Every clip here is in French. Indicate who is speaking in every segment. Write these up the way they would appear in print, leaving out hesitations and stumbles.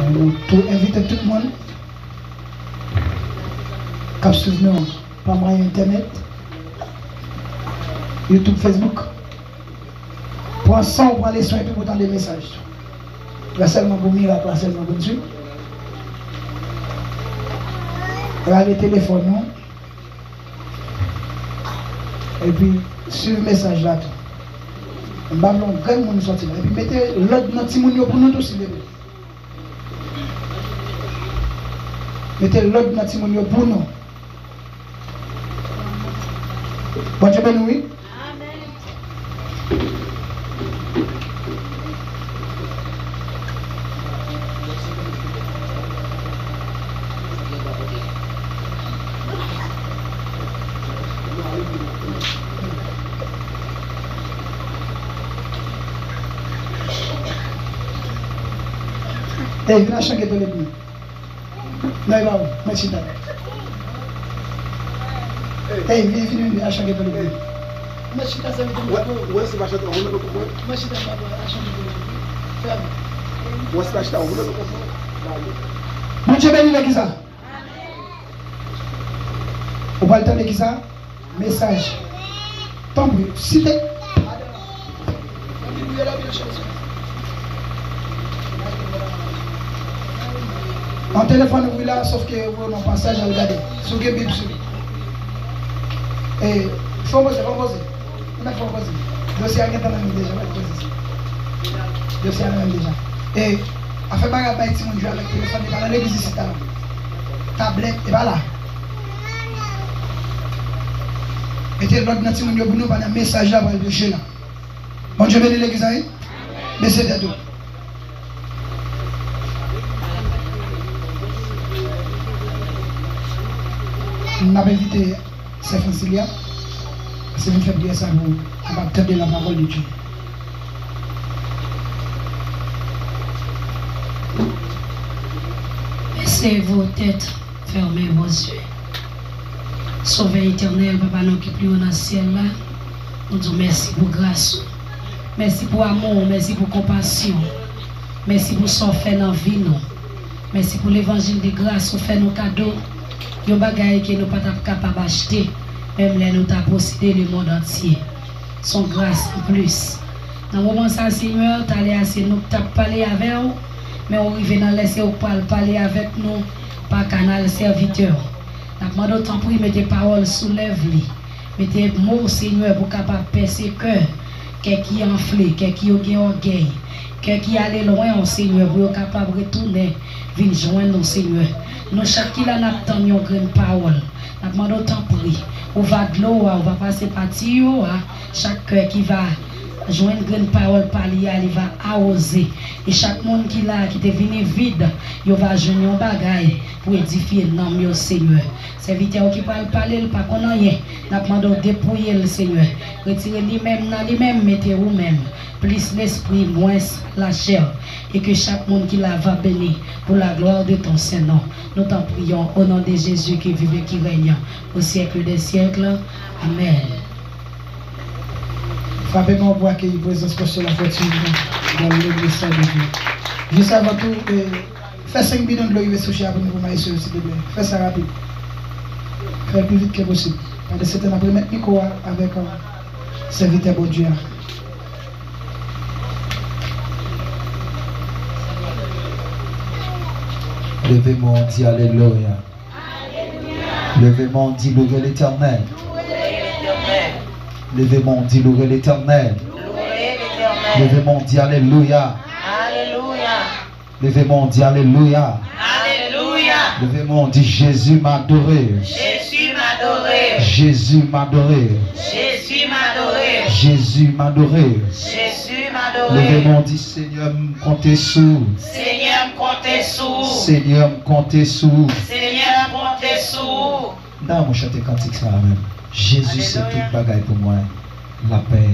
Speaker 1: Nous tout inviter tout le monde qui suivre nous par moyen internet, YouTube, Facebook. Pour ça, on prend les soins et puis pour des messages. Pas seulement pour miracle, pas seulement pour Dieu. Regardez le téléphone, non? Et puis, suivez le message là. On va voir grand monde sortir. Et puis, mettez l'autre dans petit monde pour nous tous. Mettez l'autre dans petit monde pour nous. Bon Dieu béni, oui. Eh, viens chanter dans l'église. Non, il va où? Merci d'aller. Eh, viens chanter dans l'église. Merci d'aller.
Speaker 2: Où est-ce que tu vas chanter?
Speaker 1: Merci d'aller chanter dans l'église.
Speaker 2: Où est-ce que tu vas chanter?
Speaker 1: Bon Dieu béni l'église. On va le temps l'église. Message. Tant pis. Si t'es. En téléphone, oui là, sauf que vous avez un passage à regarder. Sur le Bible. Et il faut poser, On a fait poser. Dossier à déjà. Dossier à déjà. Et à faire bagarre avec mon Dieu avec le téléphone, il va dans l'église ici. Tablette, et voilà. Mettez l'autre dans mon Dieu pour nous, par un message là, pour le jeu là. Bon Dieu béni l'église, hein? Mais c'est tout. On a invité Sœur Francilia, c'est une fête de ça pour attendre la parole de Dieu.
Speaker 3: Baissez vos têtes, fermez vos yeux. Sauveur éternel, Papa, nous qui plus dans le ciel là, nous disons merci pour grâce, merci pour amour, merci pour compassion, merci pour ce qu'on fait dans la vie, merci pour l'évangile de grâce, on fait nos cadeaux. Yon bagay que nous pas capable d'acheter, même là nous t'a possédé le monde entier. Son grâce en plus. Dans le moment ça, Seigneur, tu allé assez nous t'a parlé avec vous, mais on arrive dans laisser au parler avec nous par canal serviteur. N'a demandé autant pour mettez paroles soulève-les. Mettez mots Seigneur pour capable percer cœur, qui enflé, qui a orgueil, qui allait loin au Seigneur pour capable retourner venir joindre nous Seigneur. Nous chaque qui là n'attend une grande parole. N'a demandé autant pour on va de l'eau, on va passer par Tio, chaque cœur qui va joindre une grande parole par il va arroser. Et chaque monde qui là qui est venu vide, il va joindre un bagaille pour édifier le nom du Seigneur. Serviteur qui parle parler pas qu'on rien. N'a demandé dépouiller le Seigneur. Retirer lui-même dans lui-même, mettez vous-même. Plus l'esprit, moins la chair. Et que chaque monde qui la va bénir pour la gloire de ton Saint-Nom. Nous t'en prions au nom de Jésus qui vive et qui règne au siècle des siècles. Amen.
Speaker 1: Frappez-moi pour accueillir la présence de la fortune dans l'église de Dieu. Juste avant tout, fais 5 bidons de l'eau sur le pour nous, s'il te plaît. Fais ça rapide. Fais le plus vite que possible. Parce que c'était la première micro avec un serviteur de Dieu.
Speaker 4: Levez-moi, on dit Alléluia. Levez-moi, on dit louez l'Éternel. Levez-moi, on dit louez l'Éternel. Levez-moi, on dit Alléluia. Levez-moi, on dit Alléluia. Levez-moi, on dit Jésus m'a adoré.
Speaker 5: Jésus m'a adoré.
Speaker 4: Jésus m'a adoré.
Speaker 5: Jésus m'a adoré.
Speaker 4: Jésus m'a adoré.
Speaker 5: Jésus m'a adoré.
Speaker 4: Levez-moi, on dit Seigneur, me comptez sous.
Speaker 5: Seigneur, me comptez sous.
Speaker 4: Seigneur, me comptez sous.
Speaker 5: Seigneur, me comptez sous.
Speaker 4: Non, moi chanter cantique ça même. Jésus c'est tout bagaille pour moi. La paix,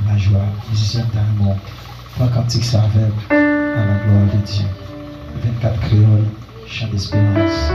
Speaker 4: la joie. Musicien d'amour. Prends cantique ça avec à la gloire de Dieu. 24 créoles, chant d'espérance.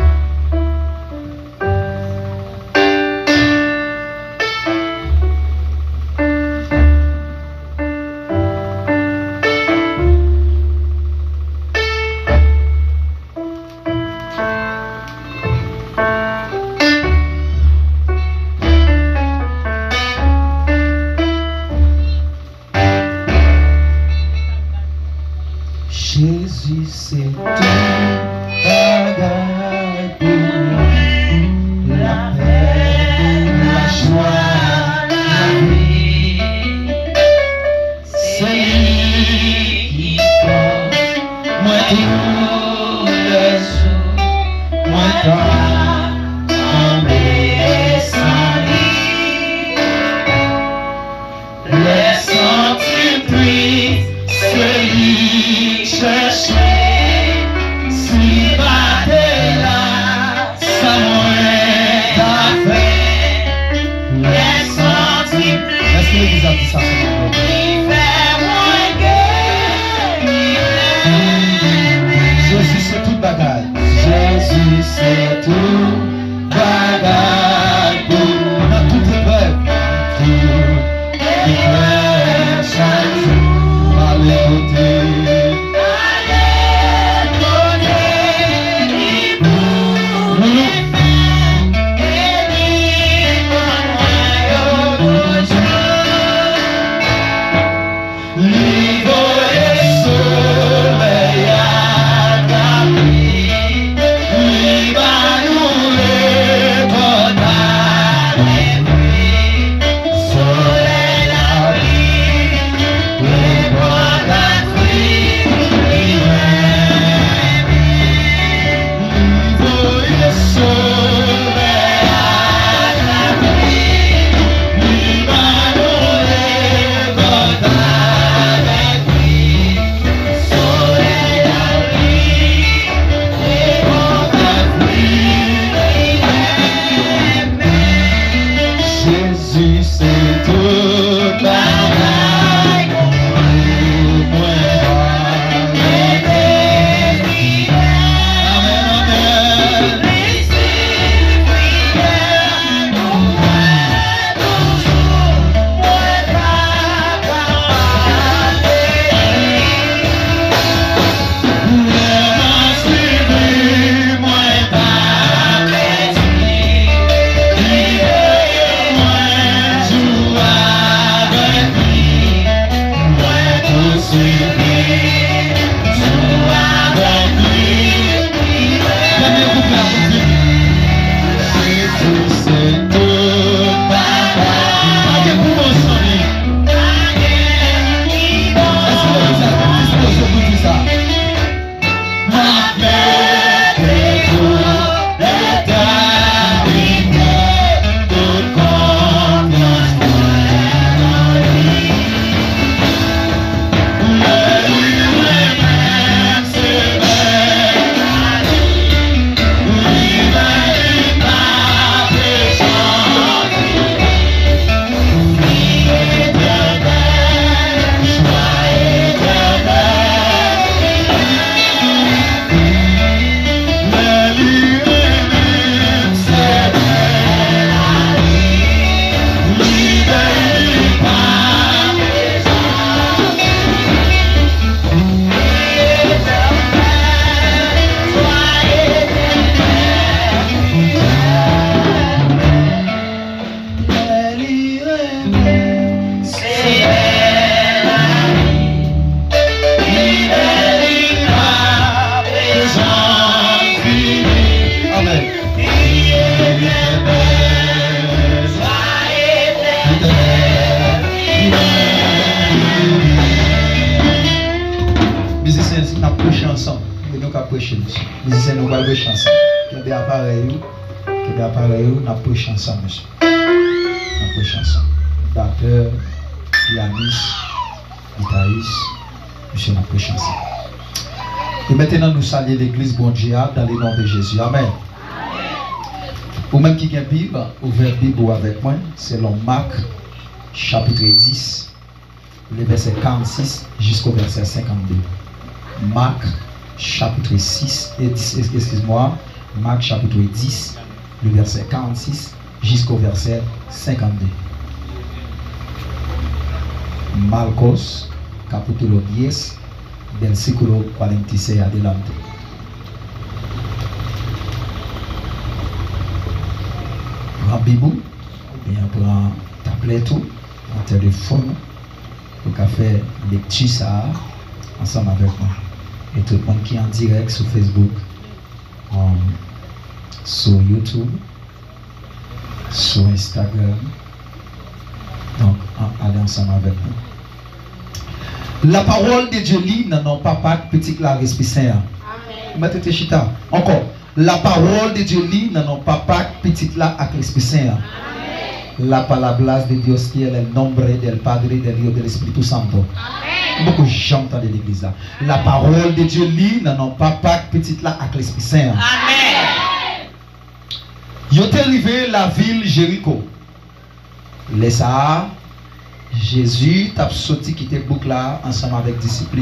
Speaker 4: Musiciens, nous allons chanter. Qu'il y a des appareils, nous allons chanter ensemble, monsieur. Nous allons chanter ensemble. Batteur, pianiste, guitariste, monsieur, nous allons chanter. Et maintenant, nous saluons l'église bon Dieu dans le nom de Jésus. Amen. Ou même qui a une Bible, ouvert Bible avec moi, selon Marc, chapitre 10, le verset 46 jusqu'au verset 52. Marc, chapitre 6, excuse-moi, Marc, chapitre 10, le verset 46 jusqu'au verset 52. Marcos, capítulo 10, versículo 46 adelante. Prends Bible, bien prends tablette, un téléphone, pour faire lecture ça ensemble avec moi. Et tout le monde qui est en direct sur Facebook, sur YouTube, sur Instagram. Donc, allez ensemble avec nous. La parole de Dieu lit dans nos papas petit la respicer. Mettez chita. Encore. La parole de Dieu lit dans nos papas petit la respicer. La palabra de Dios qui est le nombre del Padre, del Hijo, del Espíritu Santo. Beaucoup de gens entendent de l'église là. La parole de Dieu lit dans nos papas petit la l'Esprit Saint.
Speaker 5: Amen.
Speaker 4: Ils sont arrivés la ville Jéricho. Les ça, Jésus t'a sorti qui était boucle là ensemble avec les disciples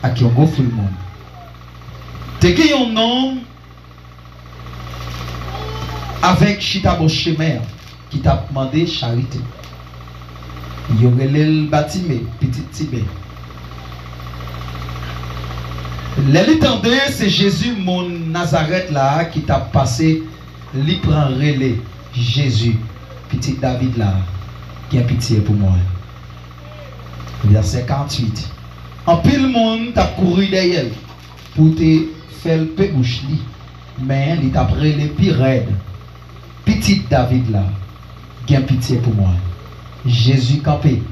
Speaker 4: à qui on go tout le monde. T'es qui un homme avec Chitabo Chemer qui t'a demandé charité. Il y aurait le bâtiment, petit Tibet. L'étendue, c'est Jésus, mon Nazareth là, qui t'a passé, lui prend relais. Jésus, petit David là, qui a pitié pour moi. Verset 48. En pile monde t'a couru derrière pour te faire le bouche li, mais il t'a pris les pires raides. Petit David là, qui a pitié pour moi. Jésus campé,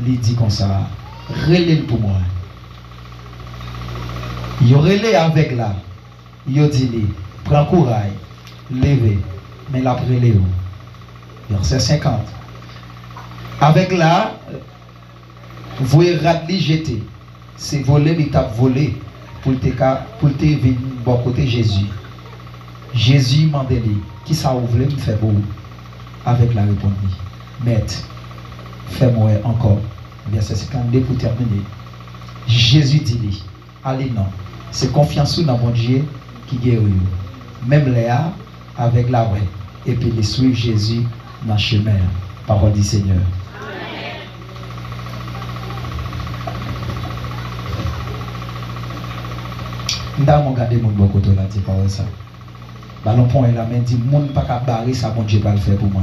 Speaker 4: il dit comme ça, relais pour moi. Il relais avec là, il dit, prends courage, levez, mais la relais. Verset 50. Avec là, vous radli jeter, c'est voler, il t'a volé pour te venir bon côté Jésus. Jésus m'a dit, qui ça ouvre, me fait beau. Avec la réponse, maître. Fais-moi encore. Verset 52 pour terminer. Jésus dit, allez non. C'est confiance dans mon Dieu qui guérit. Même Léa avec la vraie. Et puis les suivre Jésus dans le chemin. Parole du Seigneur. Nous avons regardé mon bon côté là, dit parole ça. Ballon point là, mais dit, moun pas qu'à barrer ça, mon Dieu va le faire pour moi.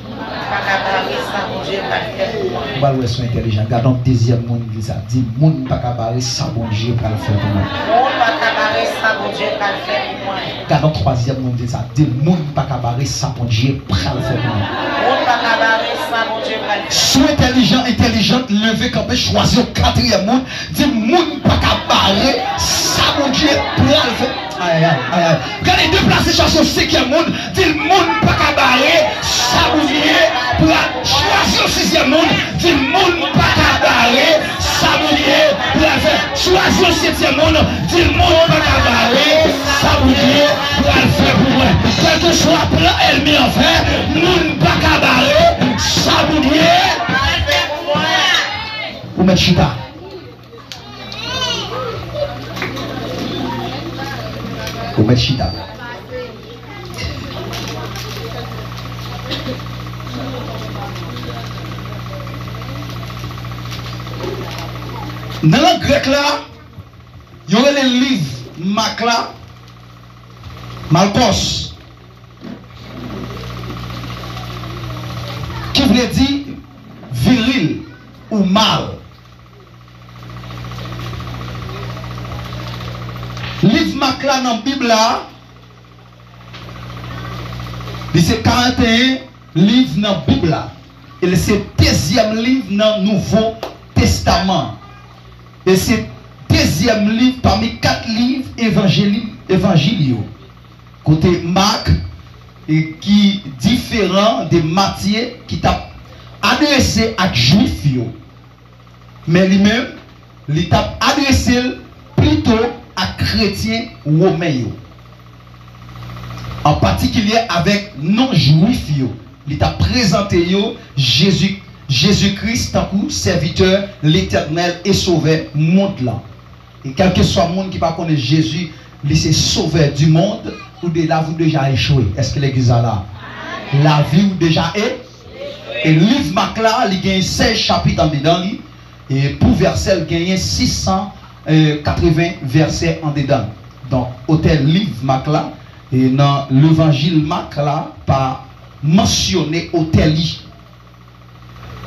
Speaker 5: Pas qu'à barrer ça, mon Dieu va le faire
Speaker 4: On va sont intelligents. Gardons le deuxième monde qui ça dit monde pas cabaret ça bon Dieu pour le faire pour moi.
Speaker 5: Monde pas cabaret ça bon Dieu pour le faire pour moi.
Speaker 4: Gardons troisième monde qui ça dit monde pas cabaret ça bon Dieu pour le faire pour moi.
Speaker 5: Monde pas cabaret ça bon Dieu pour le faire.
Speaker 4: Sois intelligent, intelligente, lever campé, choisir le quatrième monde, dit monde pas cabaret ça bon Dieu pour le faire. Aïe aïe aïe. Regardez déplacer chanson cinquième monde, dit le monde pas cabaret ça bon Dieu pour choisir le sixième monde, dit le monde pas cabaret ça bon Dieu pour le faire. Choisir le septième monde, dit le monde pas cabaret ça bon Dieu pour le faire pour moi. Quel que soit le plan ennemi en fait, monde pas cabaret ça bon Dieu pour le faire pour moi. Ou mettre chita. Ou mettre chita. Dans le grec là, il y aurait les livres Macla, Malkos, qui voulait dire viril ou mal. Livre Macla dans la Bible là, c'est 41 livres dans la Bible là. Et c'est le deuxième livre dans le Nouveau Testament. Et c'est le deuxième livre parmi 4 livres évangéliques. Côté Marc, et qui est différent de Matthieu, qui t'a adressé à Juifs. Mais lui-même, il t'a adressé plutôt à chrétiens romains. En particulier avec non-juifs. Il t'a présenté Jésus-Christ tant que serviteur, l'éternel et sauveur monde là. Et quel que soit le monde qui ne connaît pas Jésus, il est sauveur du monde ou de là vous déjà échoué. Est-ce que l'église est là? La vie vous déjà est. Et le livre Macla, il y a 16 chapitres en dedans. Et pour verset, il y a 680 versets en dedans. Donc, hôtel livre Macla, et dans l'évangile Macla, pas mentionné hôtel.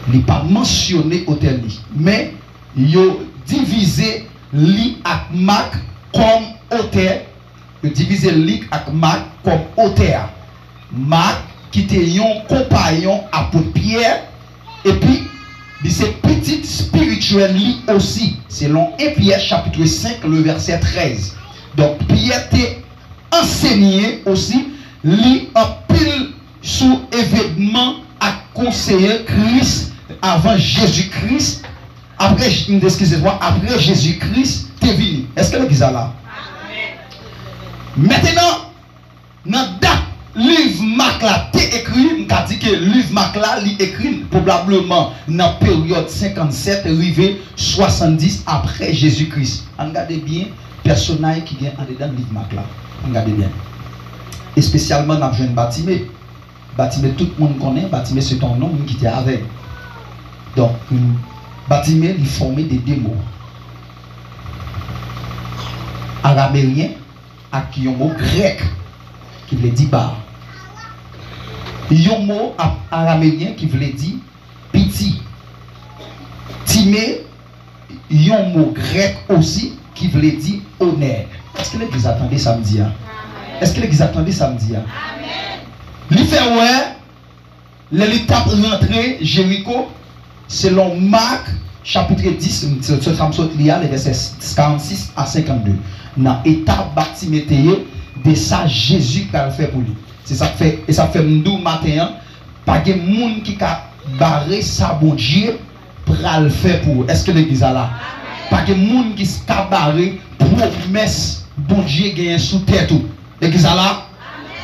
Speaker 4: Il n'est pas mentionné hôtel. Mais il a divisé li ak Mac comme auteur. Il a divisé li ak Mac comme auteur. Mac qui était un compagnon apôtre Pierre. Et puis, c'est petit spirituel li aussi. Selon 1 Pierre chapitre 5, le verset 13. Donc, Pierre t'est enseigné aussi li en pile sous événement à conseiller Christ avant Jésus-Christ. Après Jésus-Christ, t'es venu. Est-ce que l'église est là? Maintenant, dans date livre Macla t'es écrit, on dit que livre Macla li écrit probablement dans la période 57 arrivé 70 après Jésus-Christ. Regardez bien personnage qui vient en dedans livre Macla. Regardez bien. Et spécialement dans le jeune Batimé. Batimé, tout le monde connaît. Batimé, c'est ton nom qui était avec. Donc, Batimé, il formait des démos. Araméen, avec un mot grec qui voulait dire bar. Un mot araméen qui voulait dire petit. Timé, un mot grec aussi qui voulait dire honneur. Est-ce que l'église attendait samedi? Est-ce que l'église attendait samedi? Il fait ouais, l'étape rentrée Jéricho, selon Marc, chapitre 10, les versets 46 à 52. Dans l'étape baptimétéo, de ça Jésus qui a fait pour lui. C'est ça fait, et ça fait nous matin, pas de monde qui a barré ça bon Dieu pour le faire pour. Est-ce que l'église a là? Pas de monde qui a barré promesse bon Dieu gagne sous tête. L'église a là?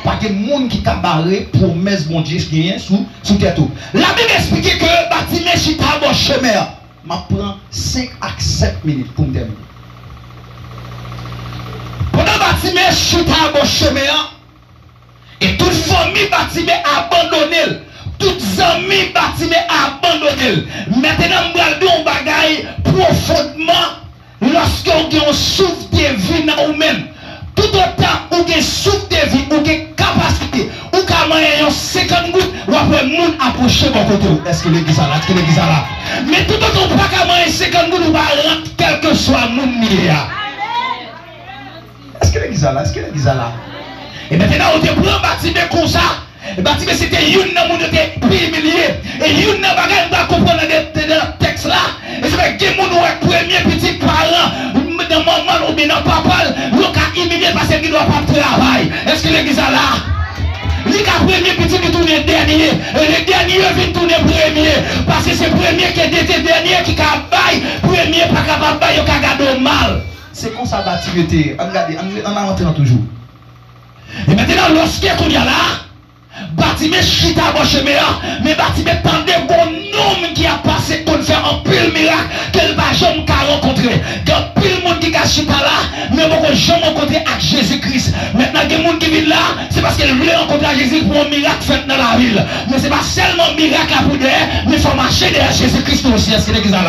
Speaker 4: Pas de monde qui a barré promesse bon Dieu gagne sous tête. La Bible explique que Batimé chita bon chemin. Je prends 5 à 7 minutes pour me terminer. Pendant Batimé chita bon chemin, et toute famille Batimé a abandonné. Toutes amis Batimé a abandonné. Maintenant, je vais dire un bagaille profondément lorsqu'on souffle de vie dans vous-même. Tout autant où vous souffle de vie, ou vous capacité, ou vous avez 50 gouttes, ou après monde approcher mon côté. Est-ce que l'église là? Est-ce que l'église là? Mais tout autant pas qu'à manger 50 000 ou pas rentrer quel que soit mon milliard. Est-ce que l'église là? Est-ce que l'église là? Et maintenant on te prend bâtiment comme ça. Bâtiment c'était une nan moun était plus humilié. Et une nan bagay on va comprendre dans le texte là. Et c'est vrai que moun ouais premier petit parent dans maman ou bien dans papa, on a humilié parce qu'il doit pas travailler. Est-ce que l'église là? Les premier petit qui tourne dernier, le dernier vient tourner premier, parce que c'est premier qui est dernier qui a bail, premier pas capable de bailler, qui a gardé mal. C'est comme ça bâtiment était, on a rentré toujours. Et maintenant, lorsque il y a là, bâtiment chita bon chemin, mais bâtiment tendait bon homme qui a passé pour faire un pile miracle, qu'elle va jamais rencontrer. Il y a pile monde qui a chita là, mais bon, jamais rencontré avec Jésus-Christ. Maintenant, il y a des gens qui viennent là, c'est parce qu'elle voulait rencontrer Jésus pour un miracle fait dans la ville. Mais ce n'est pas seulement un miracle à pour derrière, mais il faut marcher derrière Jésus-Christ aussi. Est-ce que l'église là?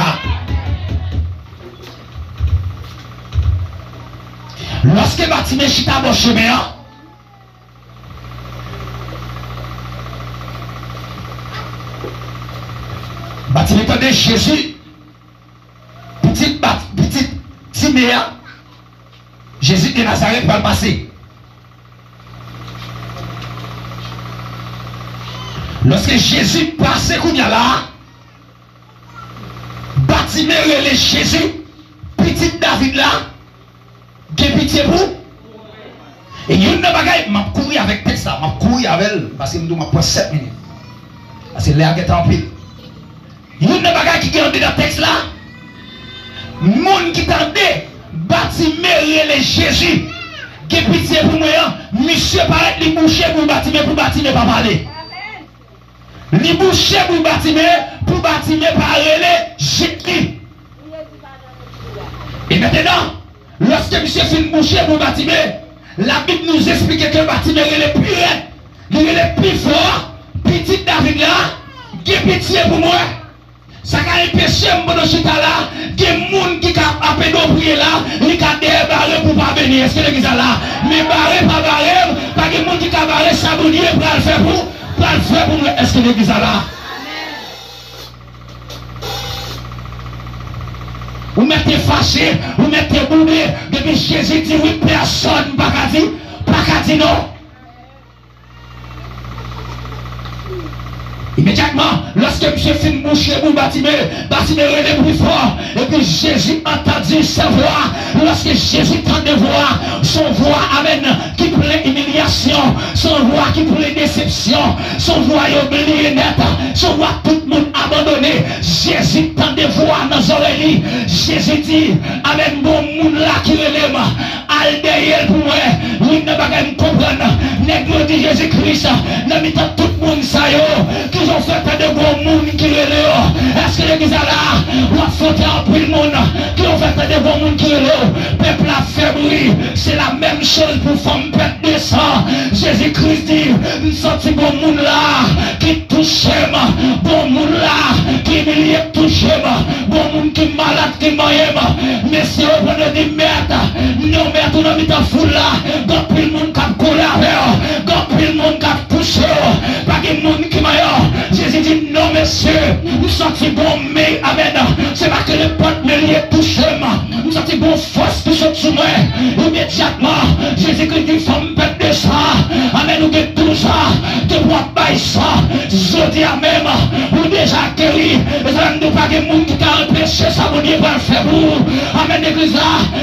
Speaker 4: Lorsque bâtiment chita bon chemin, bâtiment de Jésus, petite Timéa, Jésus de Nazareth va le passer. Lorsque Jésus passe, qu'on y a là, bâtiment relais Jésus, petit David là, qui est pitié pour. Et il y a une bagaille, je vais courir avec texte là, je vais courir avec elle, parce que je vais prendre 7 minutes. Parce que l'air est en pile. Il y a une bagaille qui est dans le texte là. Monde qui tendait bâtiment relais Jésus, qui est pitié pour moi, monsieur paraît les boucher pour bâtiment pas parler. Les boucher pour bâtiment pas relais Jésus. Et maintenant, lorsque monsieur fait une boucher pour bâtiment, la Bible nous explique que le bâtiment est le plus raide, il est le plus fort, petit David là, qui est pitié pour moi. Ça a empêché mon chita là, des gens qui a appelé prier là, ils ont débarré pour pas venir. Est-ce que l'église là? Mais barré, pas de gens qui a barré sabonnier pour le faire pour nous. Est-ce que l'église là? Vous mettez fâché, vous mettez boubé, depuis Jésus dit oui, personne pas qu'à dire non. Immédiatement, lorsque M. fin boucher pour bâtiment relève plus fort, et puis Jésus entendit sa voix. Lorsque Jésus entendait voix, son voix amène qui plaît humiliation, son voix qui plaît déception, son voix oublié net, son voix tout le monde abandonné. Jésus entendait voix dans les oreilles. Jésus dit, amène bon monde là qui relève, al derrière pour moi. Oui, ne pas me comprendre. Nègre de Jésus-Christ, n'a mis tout le monde ça yo. Qu'ils ont fait de gros monde qui relève. Est-ce que l'église là, on a fait un peu de monde qui ont fait de gros monde qui relève. Peuple a fait bruit. C'est la même chose pour femme pète de sang. Jésus-Christ dit, nous sommes bon monde là qui touche, bon monde là qui humilie touche, bon monde qui malade qui m'aime. Mais si on peut dire merde, non merde, on a mis ta foule là, donc plus le monde qui a collé avec, donc plus le monde qui a poussé, pas de monde qui m'a. Jésus dit non monsieur, nous sommes bon mais amen. C'est pas que le pote me lié touché, nous sommes bon force touché sous moi. Immédiatement, Jésus-Christ dit femme bête de ça, amen, nous avons tout ça, de boire bail ça, je dis à même, ou déjà guéri, et ça ne nous pas de monde qui t'a empêché ça, vous dites pas le faire pour, amen l'église là,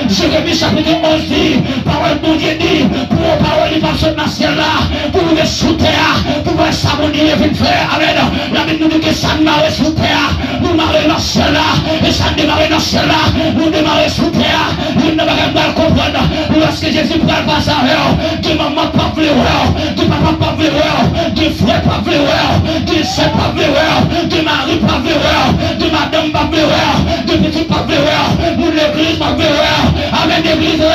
Speaker 4: Jérémie chapitre 11 dit, parole de Dieu dit, pour parole il passe dans le ciel là, pour nous sous terre, pour voir ça, vous dites, frère, amen. La Bible nous dit que ça démarre sous terre, nous marrer dans ce là, et ça démarre dans ce là, nous démarrer sous terre, nous ne pouvons pas comprendre. Lorsque Jésus prend le passage, que maman pas voulu voir, que papa pas voulu voir, que frère pas voulu voir, que sœur pas voulu voir, que mari pas voulu voir, que madame pas voulu voir, que petit pas voulu voir, nous l'église pas voulu voir, amen l'église là.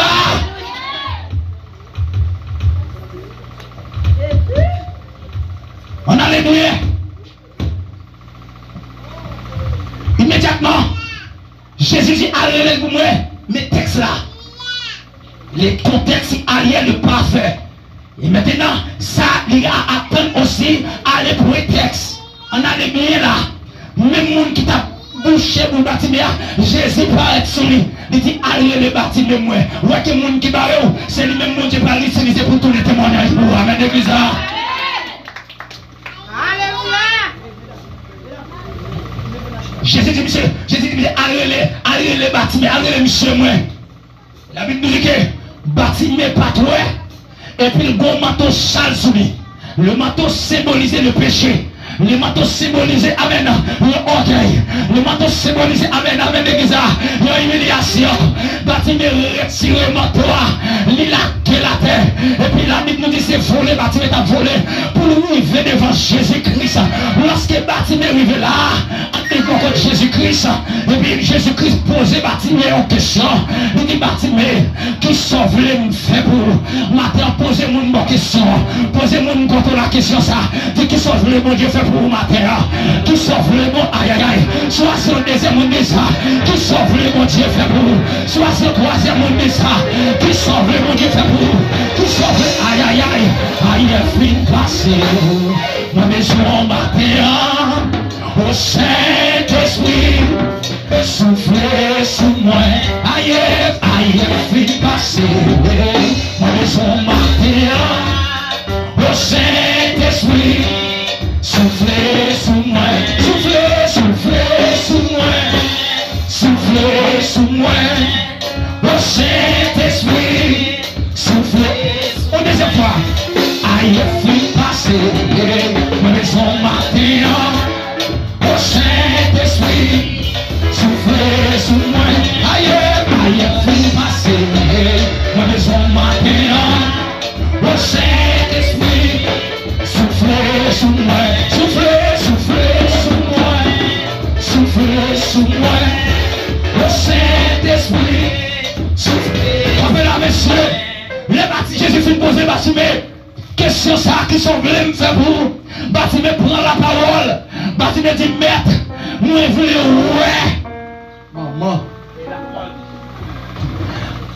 Speaker 4: On alléluia. Immédiatement, Jésus dit allez pour moi, mes textes là. Les contextes alliés le parfait. Et maintenant, ça il a atteint aussi aller pour les textes.
Speaker 6: On a des biens là. Même monde qui t'a bouché pour le bâtiment, Jésus paraît sur lui. Il dit, allez le bâtiment, moi. Ouais, que le monde qui barre, c'est le même monde qui va l'utiliser pour tous les témoignages pour vous. Amen, l'église. Jésus dit, monsieur, allez le bâtiment, allez le monsieur, moi. La Bible dit que bâtiment pas toi. Et puis le gros manteau sale sur lui. Le manteau symbolisait le péché. Le manteau symbolisait, amen, le orgueil. Le manteau symbolisait, amen, l'église. L'humiliation. Bâtiment retire le manteau. Il a que la terre. Et puis la Bible nous dit c'est volé, bâtiment est volé. Pour lui, il vient devant Jésus-Christ. Lorsque bâtiment arrive là, contre Jésus-Christ. Et puis Jésus-Christ posait bâtiment en question. Il dit bâtiment, qui sauve les fait pour matin, posez-moi une bonne question. Posez-moi une contre la question ça. Dit qui sauve le bon Dieu fait pour matin. Qui sauve le bon aïe aïe aïe. Soit sur le deuxième monde de ça. Qui sauve le bon Dieu fait pour. Soit sur le troisième monde de ça. Qui sauve le bon Dieu fait pour. Qui sauve le aïe aïe aïe. Aïe fin passé. Ma maison matin. Au Saint-Esprit, soufflez sous moi. Aïe, fin passé. Ma maison matin. Au Saint-Esprit, soufflez sous moi. Soufflez sous moi. Soufflez sous moi. Au Saint-Esprit, soufflez. On deuxième fois. Aïe, fin passé. Ma maison matin. Au Saint-Esprit, soufflez sous moi. Aïe, fin passé. Ma maison matin. Au Saint-Esprit, soufflez sous moi. Soufflez sous moi. Soufflez sous moi. Au Saint-Esprit, soufflez. Rappelez la monsieur, les bâtiments, Jésus fit poser bâtiment. Question ça qui sont venus me faire pour. Bâtiment prend la parole. Bâtiment dit maître, moi je voulais ouais. Maman.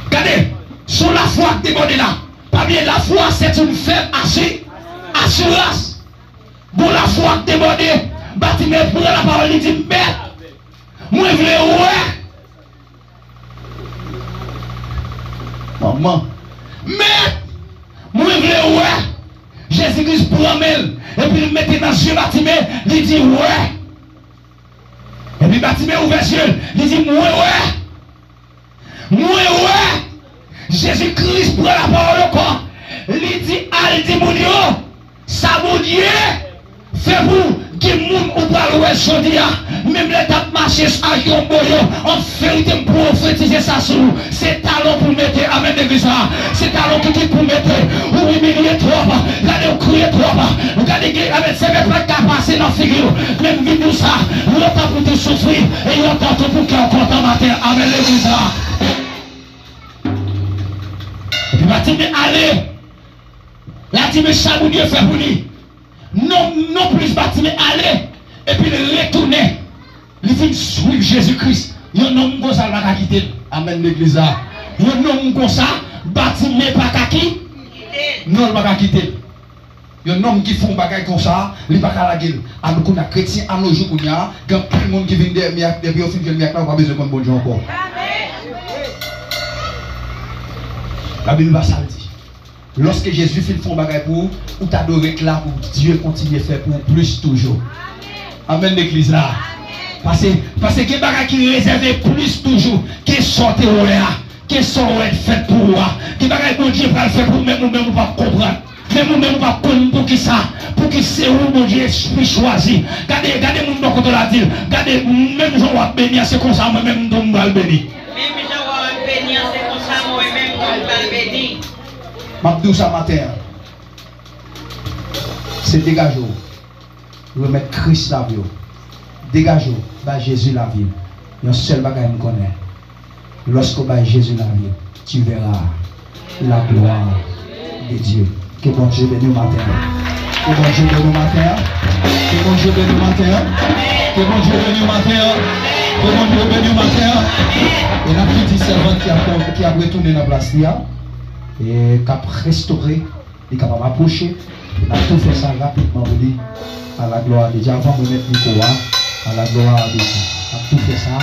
Speaker 6: Regardez, sur la foi que demandez là. Pas bien la foi c'est une faible assurance. Pour la foi que demandez, bâtiment prend la parole, il dit maître, moi je voulais ouais. Maman. Maître, moi je voulais ouais. Jésus-Christ prend elle. Et puis il mettait dans ce bâtiment, il dit ouais. Et puis le bâtiment ouvert sur elle, il dit moi ouais. Moi ouais. Jésus-Christ prend la parole encore. Il dit al dit mon Dieu, ça mon Dieu fait pour que les gens ou pas l'ouest chodia. Même les tapes marchés à Yomboyo, en vérité prophétiser ça sur nous. C'est talent pour mettre, amen l'église. C'est talent qui pour mettre, ou humilier trop, regardez ou crier trop, regardez avec ces mêmes qui a passé dans la figure. Même vite ça, longtemps pour te souffrir, et longtemps pour qu'on content matin, amen l'église. Et puis bâtiment allez, là dit mais ça mon Dieu fait pour lui. Non plus bâtiment aller, et puis le retourner. Il fait suivre Jésus-Christ. Il y a un homme comme ça, il va quitter. Amen l'église. Il y a un homme comme ça, bâtiment pas qui. Non, il va quitter. Il y a un homme qui font bagaille comme ça, il va pas la gueule. À nous qu'on a chrétien, à nos jours qu'on y a, il y a plein de monde qui vient derrière, depuis au fin de l'année, on va besoin de bon Dieu encore. La Bible va ça dit. Lorsque Jésus fait le bagaille pour vous, ou t'adorer là pour Dieu continue à faire pour plus toujours. Amen l'église là. Parce que les bagages qui réservent plus toujours, qui sortent au là, qui sont faits pour moi. Les bagages que Dieu va faire pour même ou même pas comprendre. Même ou même pas connaître pour qui ça, pour qui c'est où mon Dieu est choisi. Regardez mon nom quand on l'a dit. Regardez, même Jean va bénir, c'est comme ça, moi-même je vais bénir.
Speaker 5: Même Jean va bénir, c'est comme ça, moi-même je vais bénir.
Speaker 6: Je dis ça matin. C'est dégager. Remettre Christ la vie. Dégager. Bah Jésus la vie. Il y a un seul bagage que je connais. Lorsque bah Jésus la vie, tu verras la gloire de Dieu. Que bon Dieu bénisse matin. Que bon Dieu bénisse matin. Que bon Dieu bénisse matin. Que bon Dieu bénisse matin. Que bon Dieu bénisse matin. Et la petite servante qui a retourné dans la place là. Et qui a restauré, et qui a approché, il a tout fait ça rapidement pour lui.
Speaker 4: À la gloire de Dieu. Avant de mettre le micro, à la gloire de Dieu. On a tout fait ça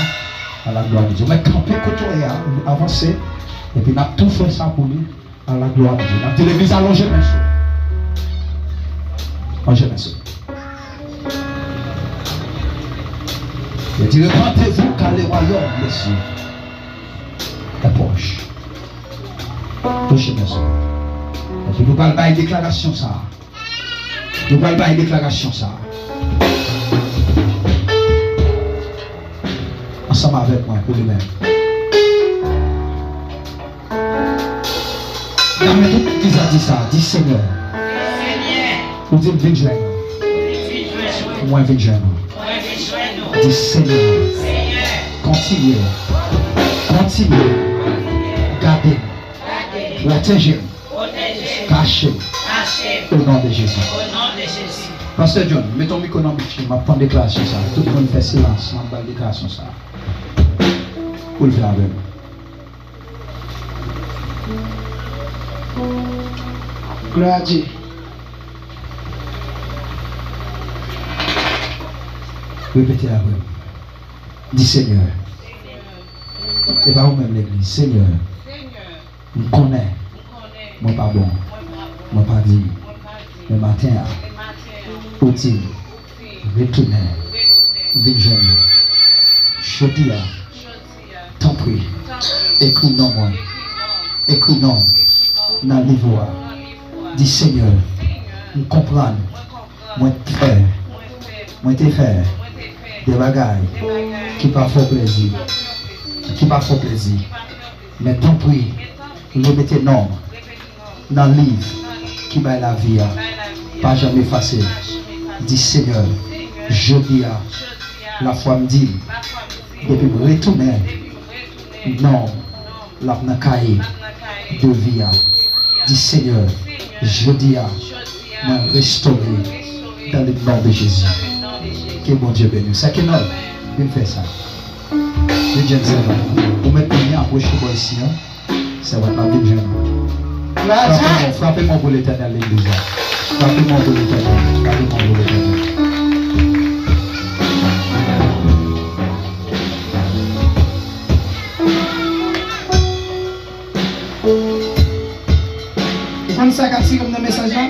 Speaker 4: à la gloire de Dieu. Mais camper côté avancer. Et puis on a tout fait ça pour lui. À la gloire de Dieu. On a dit l'église allongée, bien sûr. Allongée, bien sûr. Il dit, repentez-vous car le royaume des cieux est proche. Touchez, bien sûr. Et puis nous parlons pas une déclaration ça. Nous parlons pas une déclaration ça. Ensemble avec moi pour lui-même. Dans mes tout qui a dit ça, dit Seigneur. Vous dites viens joindre. Moi viens joindre. Dis Seigneur. Continuez. Continuez. Gardez. Protégez. Cachez. Au nom de Jésus. Pasteur John, mets ton micro dans le micro. Je vais prendre déclaration ça. Tout le monde fait silence. Je vais prendre déclaration ça. Pour le faire avec moi.
Speaker 1: Gloire à Dieu.
Speaker 4: Répétez après. Dis Seigneur. Et pas vous-même l'église. Seigneur. Je connais. Moi pas bon. Moi pas dit. Le matin. Outil. Retourner. Vision. Chodia. Tant pis. Écoute non moi. Écoute non. Dans le livre. Dis Seigneur. Je comprends. Moi faire. Moi te faire. Des bagailles qui pas font plaisir. Qui pas font plaisir. Mais tant pis. Vous mettez nom dans le livre qui va la vie. Pas jamais effacé. Dis Seigneur. Je dis à la foi me dit. Depuis me retourner. Non. La cahier de vie. Dis Seigneur. Je dis à moi restaurer dans le nom de Jésus. Que bon Dieu bénisse. C'est que non, il fait ça. Le Dieu dit, vous mettez bien approcher moi ici, c'est votre la vie de jeune. Frappez-moi pour l'éternel, l'église. Frappez-moi pour l'éternel. Frappez-moi pour l'éternel.
Speaker 1: Vous prenez ça comme un message là?